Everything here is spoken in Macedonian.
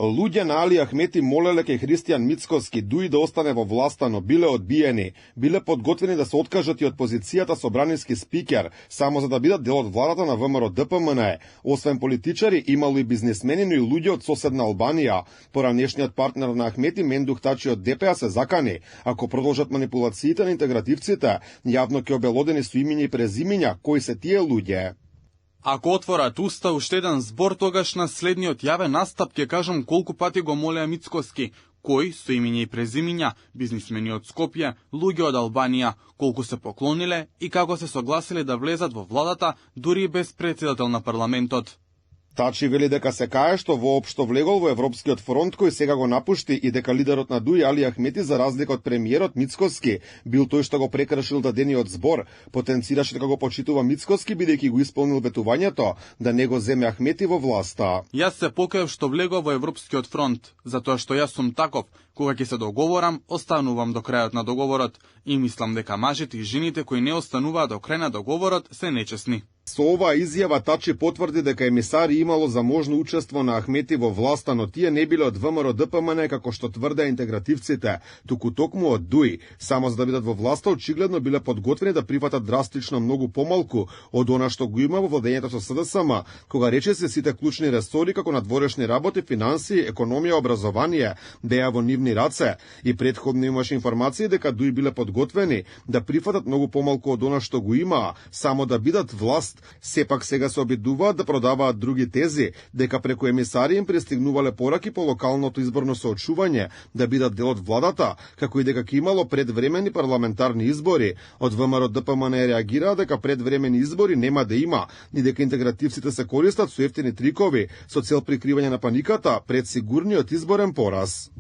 Луѓе на Али Ахмети молеле кај Христијан Мицкоски Дуи да остане во власта, но биле одбиени. Биле подготвени да се откажат и од позицијата собраниски спикер, само за да бидат дел од владата на ВМРО ДПМН. Освен политичари, имало и бизнесмени, но и луѓе од соседна Албанија. Поранешниот партнер на Ахмети, Мендух Тачи од ДПА, се закани. Ако продолжат манипулациите на интегративците, јавно ќе обелодени со имиња и презимиња кои се тие луѓе. Ако отворат уста уште еден збор, тогаш на следниот јавен настап ќе кажам колку пати го молеа Мицкоски, кои со имиња и презимиња, бизнисмени од Скопје, луѓе од Албанија, колку се поклониле и како се согласиле да влезат во владата дури и без претседател на парламентот. Тачи вели дека се кае што воопшто влегол во Европскиот фронт кој сега го напушти и дека лидерот на Дуи Али Ахмети, за разлика од премиерот Мицкоски, бил тој што го прекршил дадениот збор, потенцираше дека го почитува Мицкоски бидејќи го исполнил ветувањето да не го земе Ахмети во власта. Јас се покаев што влегов во Европскиот фронт, затоа што јас сум таков. Кога ќе се договорам, останувам до крајот на договорот и мислам дека мажите и жените кои не остануваат до крај на договорот се нечесни. Со оваа изјава Тачи потврди дека емисари имало заможно учество на Ахмети во власта, но тие не биле од ВМРО ДПМН како што тврдеа интегративците, туку токму од Дуи. Само за да бидат во власта, очигледно биле подготвени да прифатат драстично многу помалку од она што го има во владењето со СДСМ, кога речиси сите клучни ресори како надворешни работи, финансии, економија, образование беа во нивни раце, и претходно имаше информации дека Дуи биле подготвени да прифатат многу помалку од она што го имаа, само да бидат власт. Сепак сега се обидуваат да продаваат други тези, дека преку емисари им пристигнувале пораки по локалното изборно соочување да бидат дел од владата, како и дека ќе имало предвремени парламентарни избори. Од ВМРО ДПМН реагираа дека предвремени избори нема да има, ни дека интегративците се користат со ефтини трикови со цел прикривање на паниката пред сигурниот изборен пораз.